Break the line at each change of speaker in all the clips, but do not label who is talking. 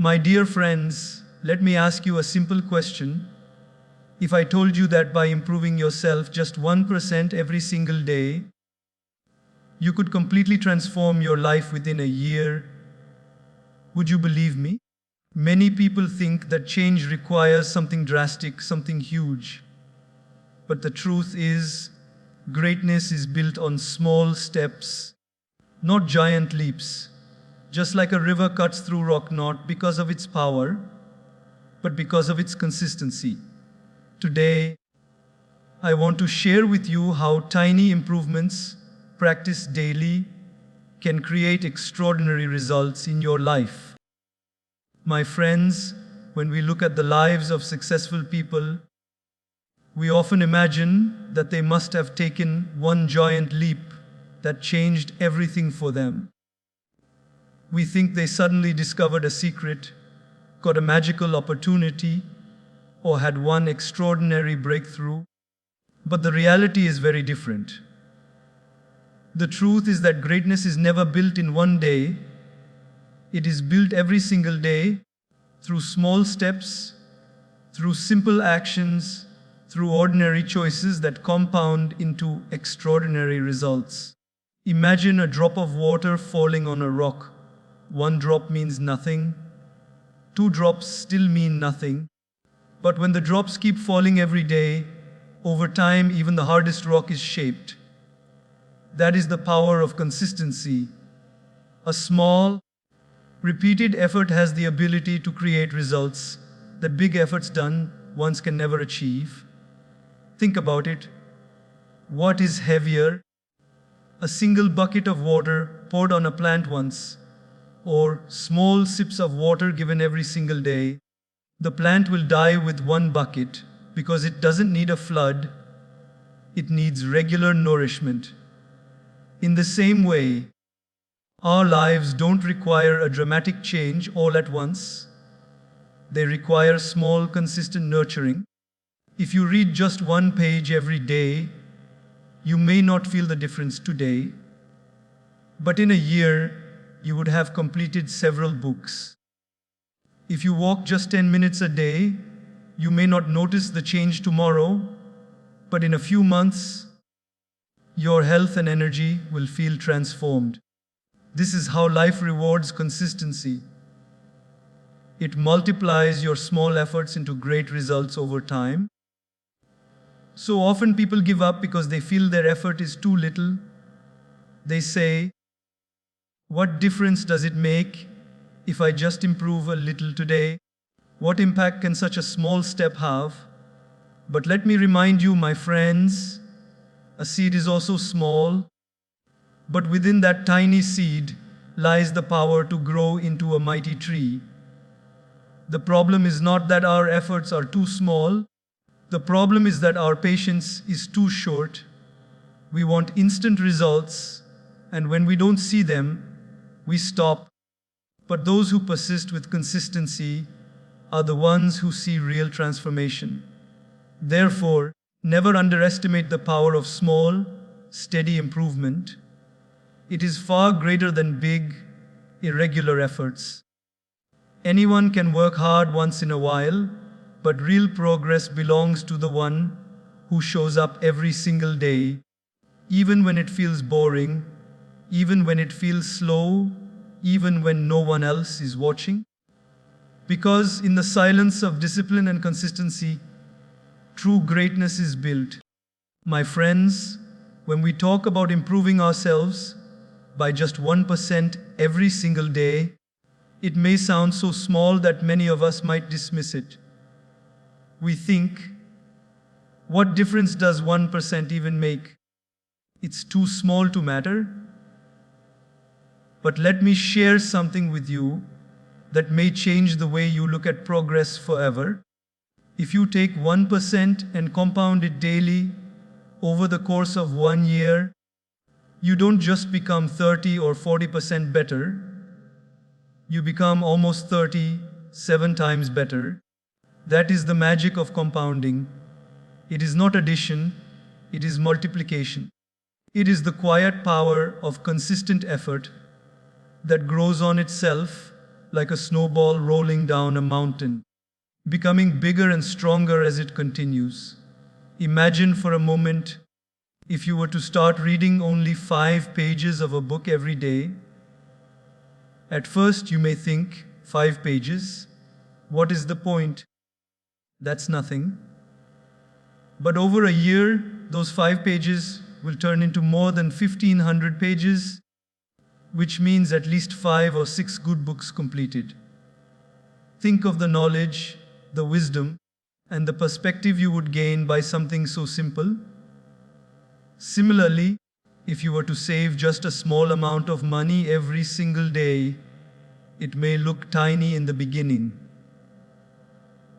My dear friends, let me ask you a simple question. If I told you that by improving yourself just 1% every single day, you could completely transform your life within a year, would you believe me? Many people think that change requires something drastic, something huge. But the truth is, greatness is built on small steps, not giant leaps. Just like a river cuts through rock not because of its power, but because of its consistency. Today, I want to share with you how tiny improvements practiced daily can create extraordinary results in your life. My friends, when we look at the lives of successful people, we often imagine that they must have taken one giant leap that changed everything for them. We think they suddenly discovered a secret, got a magical opportunity, or had one extraordinary breakthrough. But the reality is very different. The truth is that greatness is never built in one day. It is built every single day through small steps, through simple actions, through ordinary choices that compound into extraordinary results. Imagine a drop of water falling on a rock. One drop means nothing. Two drops still mean nothing. But when the drops keep falling every day, over time even the hardest rock is shaped. That is the power of consistency. A small, repeated effort has the ability to create results that big efforts done once can never achieve. Think about it. What is heavier? A single bucket of water poured on a plant once, or small sips of water given every single day? The plant will die with one bucket because it doesn't need a flood, it needs regular nourishment. In the same way, our lives don't require a dramatic change all at once. They require small, consistent nurturing. If you read just one page every day, you may not feel the difference today, but in a year, you would have completed several books. If you walk just 10 minutes a day, you may not notice the change tomorrow, but in a few months, your health and energy will feel transformed. This is how life rewards consistency. It multiplies your small efforts into great results over time. So often people give up because they feel their effort is too little. They say, "What difference does it make if I just improve a little today? What impact can such a small step have?" But let me remind you, my friends, a seed is also small, but within that tiny seed lies the power to grow into a mighty tree. The problem is not that our efforts are too small. The problem is that our patience is too short. We want instant results, and when we don't see them, we stop. But those who persist with consistency are the ones who see real transformation. Therefore, never underestimate the power of small, steady improvement. It is far greater than big, irregular efforts. Anyone can work hard once in a while, but real progress belongs to the one who shows up every single day, even when it feels boring, even when it feels slow, even when no one else is watching. Because in the silence of discipline and consistency, true greatness is built. My friends, when we talk about improving ourselves by just 1% every single day, it may sound so small that many of us might dismiss it. We think, what difference does 1% even make? It's too small to matter. But let me share something with you that may change the way you look at progress forever. If you take 1% and compound it daily over the course of 1 year, you don't just become 30 or 40% better, you become almost 37 times better. That is the magic of compounding. It is not addition, it is multiplication. It is the quiet power of consistent effort that grows on itself like a snowball rolling down a mountain, becoming bigger and stronger as it continues. Imagine for a moment if you were to start reading only 5 pages of a book every day. At first, you may think, 5 pages? What is the point? That's nothing. But over a year, those 5 pages will turn into more than 1500 pages, which means at least 5 or 6 good books completed. Think of the knowledge, the wisdom, and the perspective you would gain by something so simple. Similarly, if you were to save just a small amount of money every single day, it may look tiny in the beginning.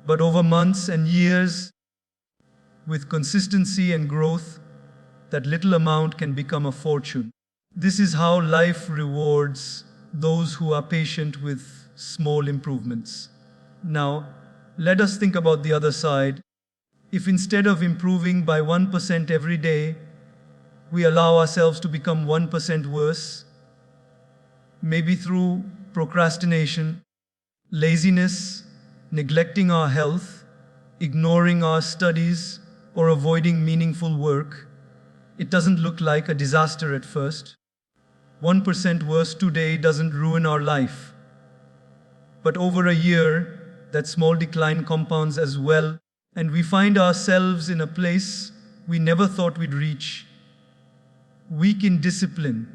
But over months and years, with consistency and growth, that little amount can become a fortune. This is how life rewards those who are patient with small improvements. Now, let us think about the other side. If instead of improving by 1% every day, we allow ourselves to become 1% worse, maybe through procrastination, laziness, neglecting our health, ignoring our studies, or avoiding meaningful work, it doesn't look like a disaster at first. 1% worse today doesn't ruin our life. But over a year, that small decline compounds as well, and we find ourselves in a place we never thought we'd reach. Weak in discipline,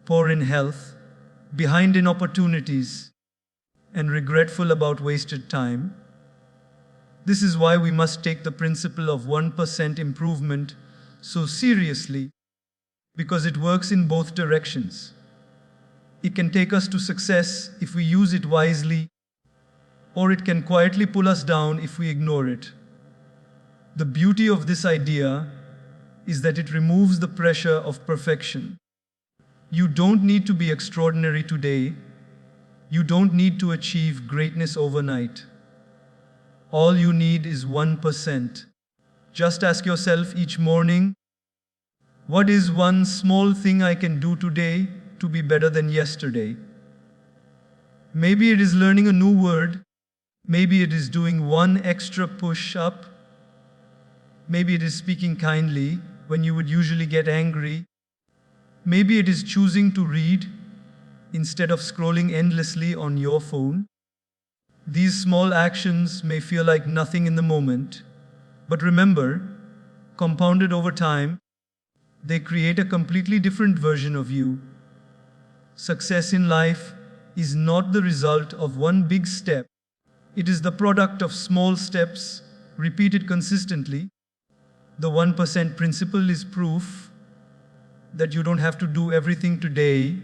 poor in health, behind in opportunities, and regretful about wasted time. This is why we must take the principle of 1% improvement so seriously, because it works in both directions. It can take us to success if we use it wisely, or it can quietly pull us down if we ignore it. The beauty of this idea is that it removes the pressure of perfection. You don't need to be extraordinary today. You don't need to achieve greatness overnight. All you need is 1%. Just ask yourself each morning, what is one small thing I can do today to be better than yesterday? Maybe it is learning a new word. Maybe it is doing one extra push-up. Maybe it is speaking kindly when you would usually get angry. Maybe it is choosing to read instead of scrolling endlessly on your phone. These small actions may feel like nothing in the moment, but remember, compounded over time, they create a completely different version of you. Success in life is not the result of one big step. It is the product of small steps repeated consistently. The 1% principle is proof that you don't have to do everything today,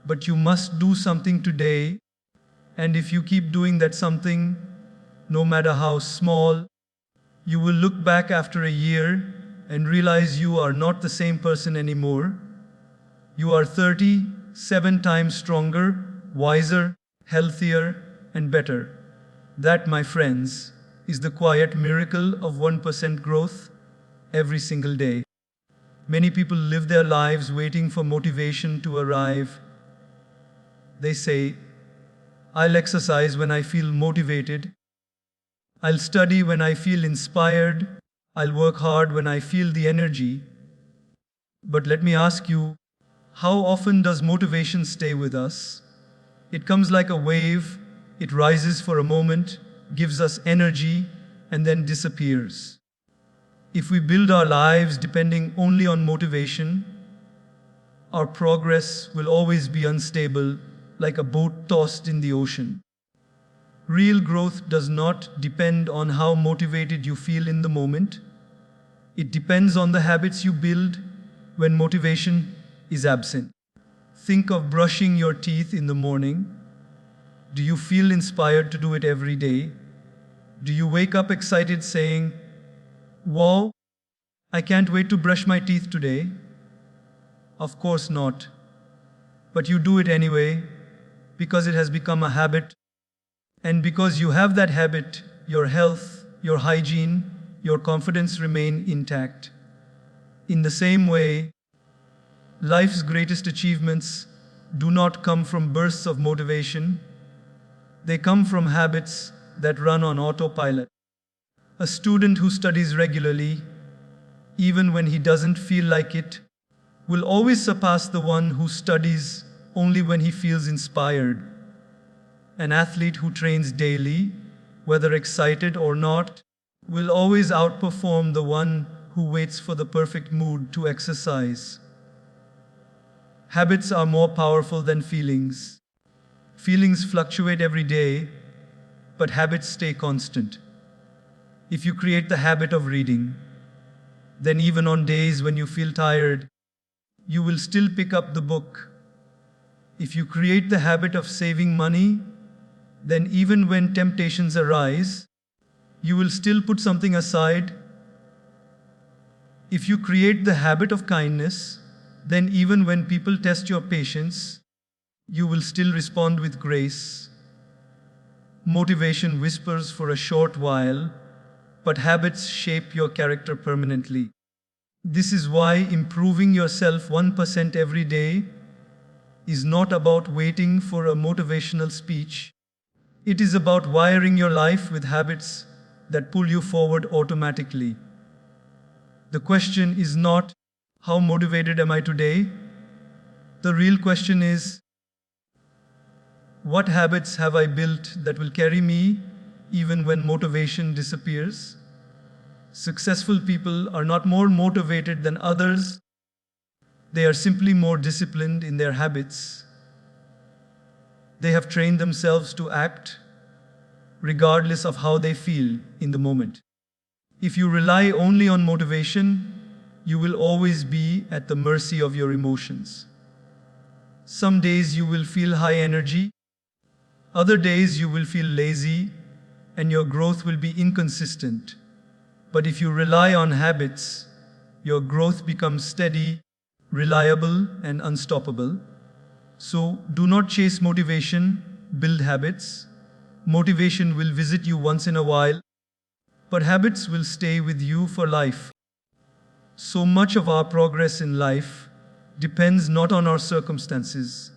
but you must do something today. And if you keep doing that something, no matter how small, you will look back after a year and realize you are not the same person anymore. You are 37 times stronger, wiser, healthier, and better. That, my friends, is the quiet miracle of 1% growth every single day. Many people live their lives waiting for motivation to arrive. They say, I'll exercise when I feel motivated. I'll study when I feel inspired. I'll work hard when I feel the energy. But let me ask you, how often does motivation stay with us? It comes like a wave. It rises for a moment, gives us energy, and then disappears. If we build our lives depending only on motivation, our progress will always be unstable, like a boat tossed in the ocean. Real growth does not depend on how motivated you feel in the moment. It depends on the habits you build when motivation is absent. Think of brushing your teeth in the morning. Do you feel inspired to do it every day? Do you wake up excited saying, wow, I can't wait to brush my teeth today? Of course not. But you do it anyway because it has become a habit. And because you have that habit, your health, your hygiene, your confidence remain intact. In the same way, life's greatest achievements do not come from bursts of motivation. They come from habits that run on autopilot. A student who studies regularly, even when he doesn't feel like it, will always surpass the one who studies only when he feels inspired. An athlete who trains daily, whether excited or not, will always outperform the one who waits for the perfect mood to exercise. Habits are more powerful than feelings. Feelings fluctuate every day, but habits stay constant. If you create the habit of reading, then even on days when you feel tired, you will still pick up the book. If you create the habit of saving money, then even when temptations arise, you will still put something aside. If you create the habit of kindness, then even when people test your patience, you will still respond with grace. Motivation whispers for a short while, but habits shape your character permanently. This is why improving yourself 1% every day is not about waiting for a motivational speech. It is about wiring your life with habits that pull you forward automatically. The question is not, how motivated am I today? The real question is, what habits have I built that will carry me even when motivation disappears? Successful people are not more motivated than others. They are simply more disciplined in their habits. They have trained themselves to act regardless of how they feel in the moment. If you rely only on motivation, you will always be at the mercy of your emotions. Some days you will feel high energy, other days you will feel lazy, and your growth will be inconsistent. But if you rely on habits, your growth becomes steady, reliable, and unstoppable. So do not chase motivation, build habits. Motivation will visit you once in a while, but habits will stay with you for life. So much of our progress in life depends not on our circumstances,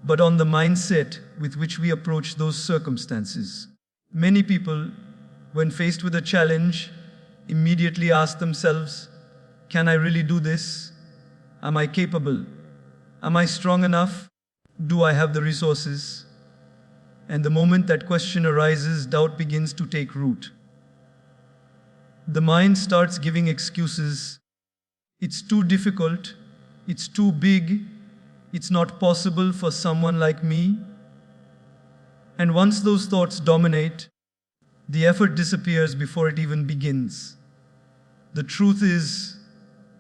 but on the mindset with which we approach those circumstances. Many people, when faced with a challenge, immediately ask themselves, can I really do this? Am I capable? Am I strong enough? Do I have the resources? And the moment that question arises, doubt begins to take root. The mind starts giving excuses. It's too difficult. It's too big. It's not possible for someone like me. And once those thoughts dominate, the effort disappears before it even begins. The truth is,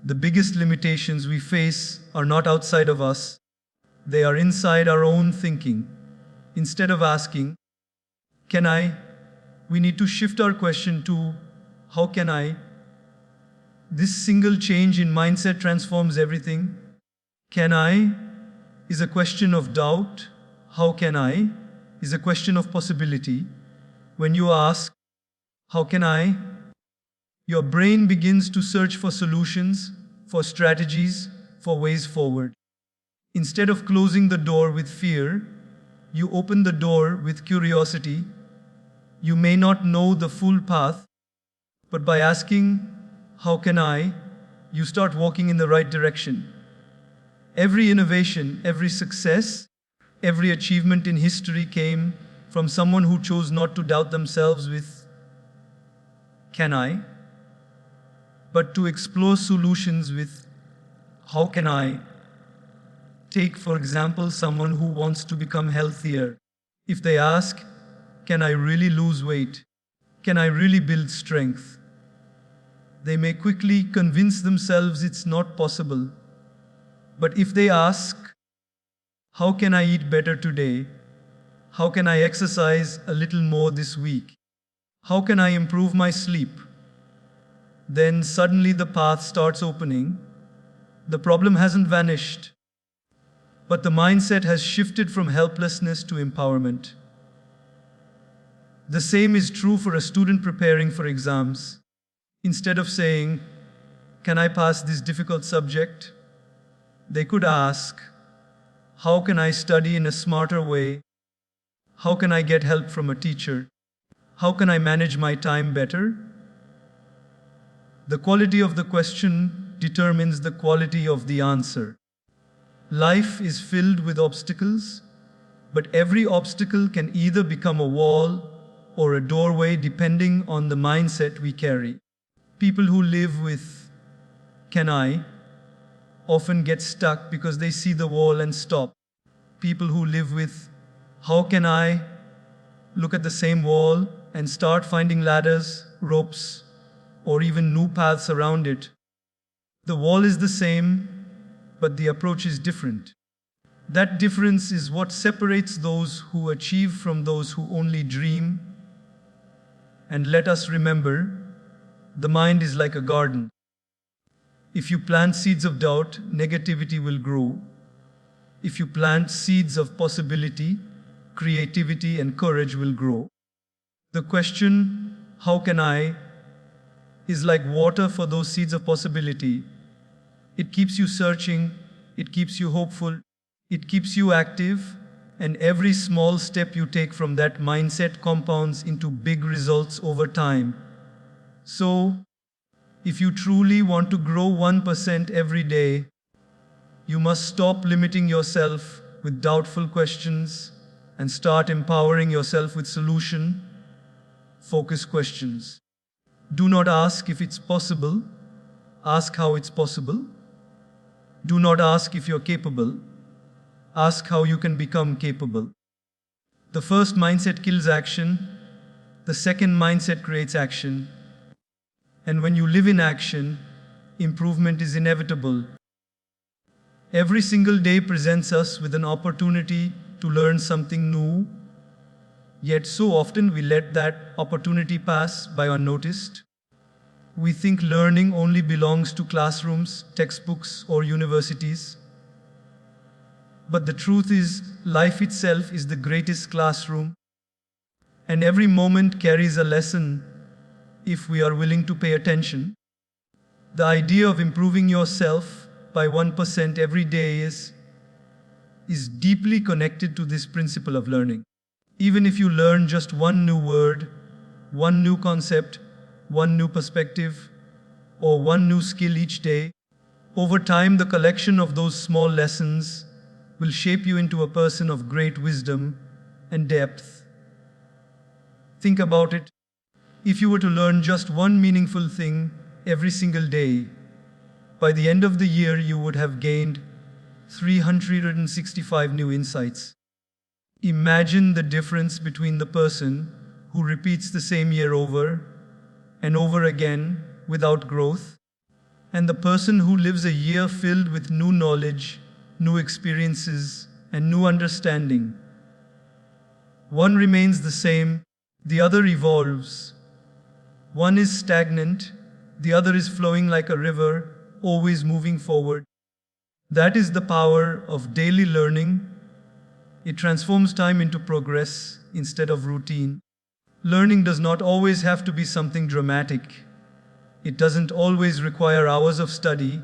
the biggest limitations we face are not outside of us. They are inside our own thinking. Instead of asking, can I? We need to shift our question to, how can I? This single change in mindset transforms everything. Can I is a question of doubt. How can I is a question of possibility. When you ask, how can I? Your brain begins to search for solutions, for strategies, for ways forward. Instead of closing the door with fear, you open the door with curiosity. You may not know the full path, but by asking, how can I? You start walking in the right direction. Every innovation, every success, every achievement in history came from someone who chose not to doubt themselves with, can I? But to explore solutions with, how can I? Take, for example, someone who wants to become healthier. If they ask, can I really lose weight? Can I really build strength? They may quickly convince themselves it's not possible. But if they ask, how can I eat better today? How can I exercise a little more this week? How can I improve my sleep? Then suddenly the path starts opening. The problem hasn't vanished, but the mindset has shifted from helplessness to empowerment. The same is true for a student preparing for exams. Instead of saying, can I pass this difficult subject? They could ask, how can I study in a smarter way? How can I get help from a teacher? How can I manage my time better? The quality of the question determines the quality of the answer. Life is filled with obstacles, but every obstacle can either become a wall or a doorway depending on the mindset we carry. People who live with "can I" often get stuck because they see the wall and stop. People who live with "how can I" look at the same wall and start finding ladders, ropes, or even new paths around it. The wall is the same, but the approach is different. That difference is what separates those who achieve from those who only dream. And let us remember, the mind is like a garden. If you plant seeds of doubt, negativity will grow. If you plant seeds of possibility, creativity and courage will grow. The question, "how can I?" is like water for those seeds of possibility. It keeps you searching, it keeps you hopeful, it keeps you active, and every small step you take from that mindset compounds into big results over time. So, if you truly want to grow 1% every day, you must stop limiting yourself with doubtful questions and start empowering yourself with solution-focused questions. Do not ask if it's possible, ask how it's possible. Do not ask if you're capable, ask how you can become capable. The first mindset kills action, the second mindset creates action. And when you live in action, improvement is inevitable. Every single day presents us with an opportunity to learn something new, yet so often we let that opportunity pass by unnoticed. We think learning only belongs to classrooms, textbooks, or universities. But the truth is, life itself is the greatest classroom, and every moment carries a lesson if we are willing to pay attention. The idea of improving yourself by 1% every day is deeply connected to this principle of learning. Even if you learn just one new word, one new concept, one new perspective, or one new skill each day, over time the collection of those small lessons will shape you into a person of great wisdom and depth. Think about it. If you were to learn just one meaningful thing every single day, by the end of the year you would have gained 365 new insights. Imagine the difference between the person who repeats the same year over and over again without growth, and the person who lives a year filled with new knowledge, new experiences, and new understanding. One remains the same, the other evolves. One is stagnant, the other is flowing like a river, always moving forward. That is the power of daily learning. It transforms time into progress instead of routine. Learning does not always have to be something dramatic. It doesn't always require hours of study.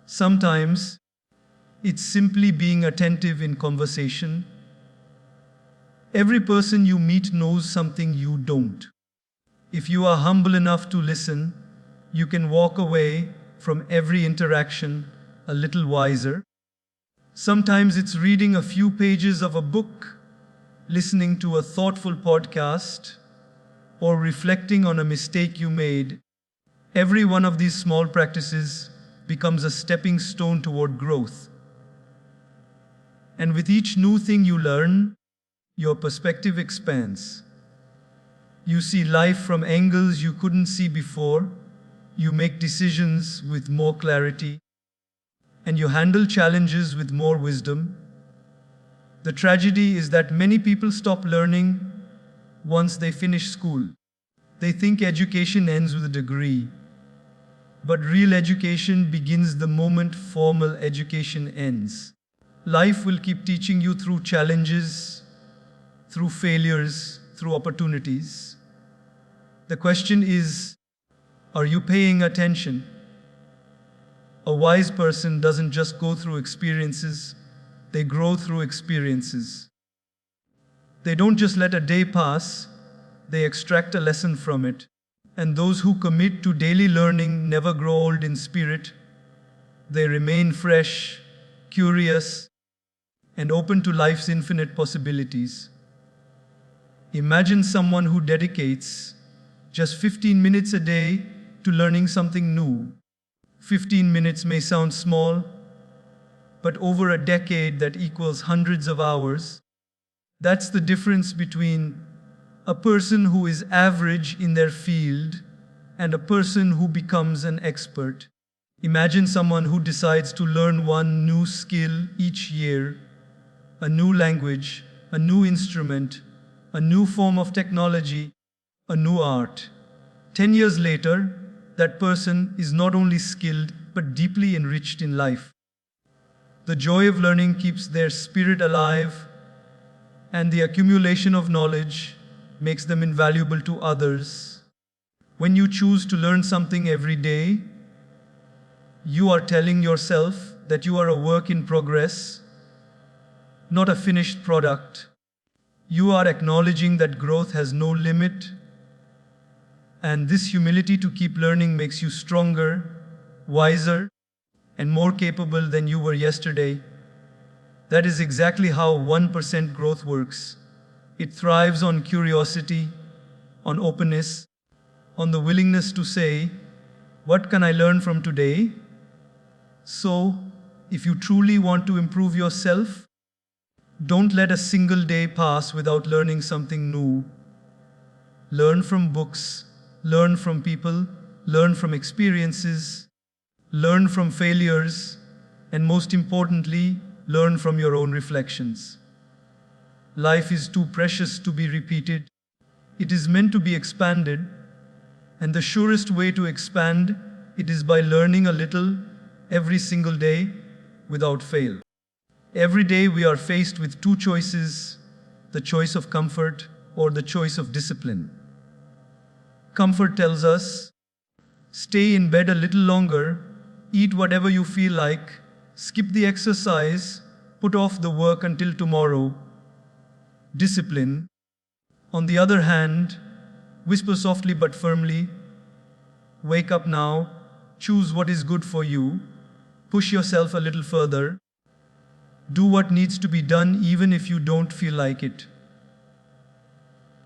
Sometimes, it's simply being attentive in conversation. Every person you meet knows something you don't. If you are humble enough to listen, you can walk away from every interaction a little wiser. Sometimes it's reading a few pages of a book, listening to a thoughtful podcast, or reflecting on a mistake you made. Every one of these small practices becomes a stepping stone toward growth. And with each new thing you learn, your perspective expands. You see life from angles you couldn't see before, you make decisions with more clarity, and you handle challenges with more wisdom. The tragedy is that many people stop learning once they finish school. They think education ends with a degree, but real education begins the moment formal education ends. Life will keep teaching you through challenges, through failures, through opportunities. The question is, are you paying attention? A wise person doesn't just go through experiences, they grow through experiences. They don't just let a day pass, they extract a lesson from it. And those who commit to daily learning never grow old in spirit. They remain fresh, curious, and open to life's infinite possibilities. Imagine someone who dedicates just 15 minutes a day to learning something new. 15 minutes may sound small, but over a decade that equals hundreds of hours. That's the difference between a person who is average in their field and a person who becomes an expert. Imagine someone who decides to learn one new skill each year, a new language, a new instrument, a new form of technology, a new art. 10 years later, that person is not only skilled but deeply enriched in life. The joy of learning keeps their spirit alive, and the accumulation of knowledge makes them invaluable to others. When you choose to learn something every day, you are telling yourself that you are a work in progress, not a finished product. You are acknowledging that growth has no limit, and this humility to keep learning makes you stronger, wiser, and more capable than you were yesterday. That is exactly how 1% growth works. It thrives on curiosity, on openness, on the willingness to say, "What can I learn from today?" So, if you truly want to improve yourself, don't let a single day pass without learning something new. Learn from books, learn from people, learn from experiences, learn from failures, and most importantly, learn from your own reflections. Life is too precious to be repeated. It is meant to be expanded, and the surest way to expand it is by learning a little every single day without fail. Every day we are faced with two choices, the choice of comfort or the choice of discipline. Comfort tells us, stay in bed a little longer, eat whatever you feel like, skip the exercise, put off the work until tomorrow. Discipline, on the other hand, whisper softly but firmly, wake up now, choose what is good for you, push yourself a little further, do what needs to be done even if you don't feel like it.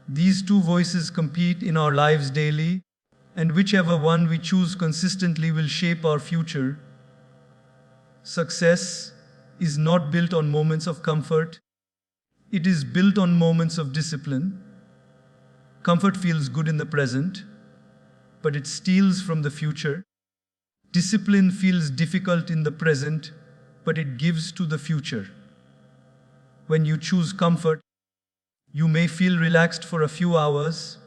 These two voices compete in our lives daily, and whichever one we choose consistently will shape our future. Success is not built on moments of comfort, it is built on moments of discipline. Comfort feels good in the present, but it steals from the future. Discipline feels difficult in the present, but it gives to the future. When you choose comfort, you may feel relaxed for a few hours,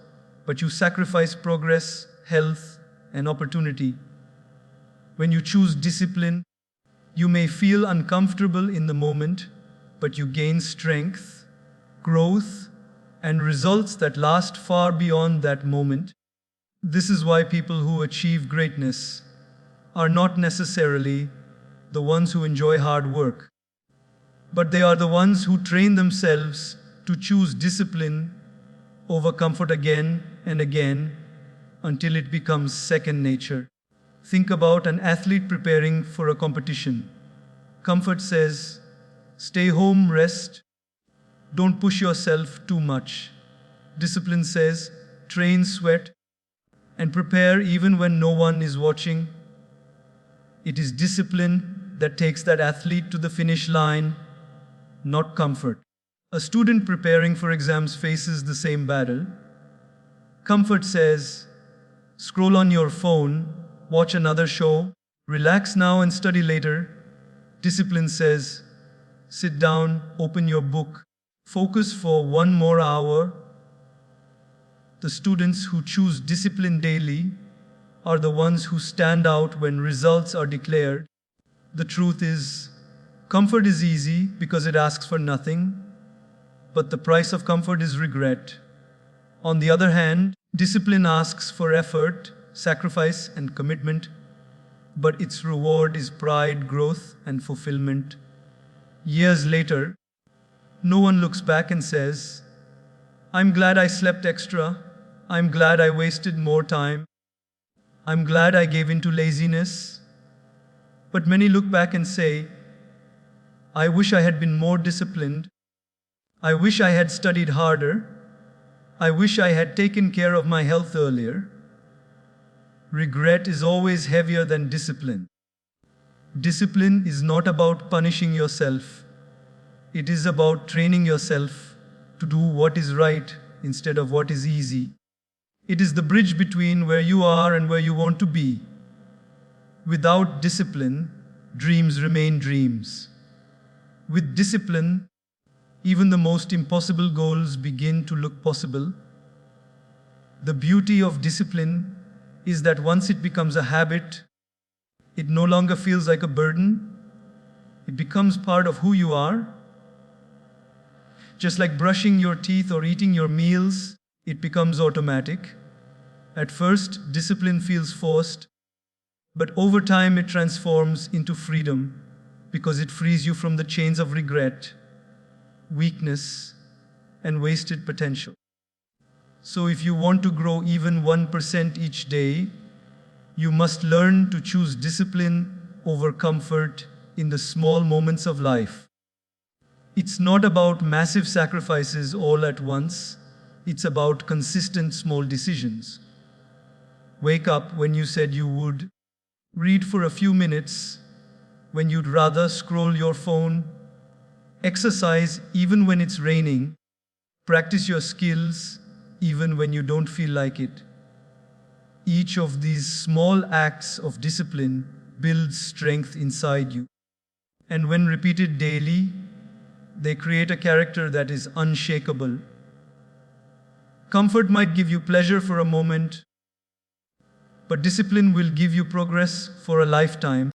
but you sacrifice progress, health, and opportunity. When you choose discipline, you may feel uncomfortable in the moment, but you gain strength, growth, and results that last far beyond that moment. This is why people who achieve greatness are not necessarily the ones who enjoy hard work, but they are the ones who train themselves to choose discipline over comfort again and again until it becomes second nature. Think about an athlete preparing for a competition. Comfort says, stay home, rest, don't push yourself too much. Discipline says, train, sweat, and prepare even when no one is watching. It is discipline that takes that athlete to the finish line, not comfort. A student preparing for exams faces the same battle. Comfort says, scroll on your phone, watch another show, relax now and study later. Discipline says, sit down, open your book, focus for 1 more hour. The students who choose discipline daily are the ones who stand out when results are declared. The truth is, comfort is easy because it asks for nothing, but the price of comfort is regret. On the other hand, discipline asks for effort, sacrifice, and commitment, but its reward is pride, growth, and fulfillment. Years later, no one looks back and says, I'm glad I slept extra. I'm glad I wasted more time. I'm glad I gave in to laziness. But many look back and say, I wish I had been more disciplined. I wish I had studied harder. I wish I had taken care of my health earlier. Regret is always heavier than discipline. Discipline is not about punishing yourself. It is about training yourself to do what is right instead of what is easy. It is the bridge between where you are and where you want to be. Without discipline, dreams remain dreams. With discipline, even the most impossible goals begin to look possible. The beauty of discipline is that once it becomes a habit, it no longer feels like a burden. It becomes part of who you are. Just like brushing your teeth or eating your meals, it becomes automatic. At first, discipline feels forced, but over time it transforms into freedom because it frees you from the chains of regret, weakness, and wasted potential. So if you want to grow even 1% each day, you must learn to choose discipline over comfort in the small moments of life. It's not about massive sacrifices all at once. It's about consistent small decisions. Wake up when you said you would. Read for a few minutes when you'd rather scroll your phone. Exercise even when it's raining. Practice your skills even when you don't feel like it. Each of these small acts of discipline builds strength inside you. And when repeated daily, they create a character that is unshakable. Comfort might give you pleasure for a moment, but discipline will give you progress for a lifetime.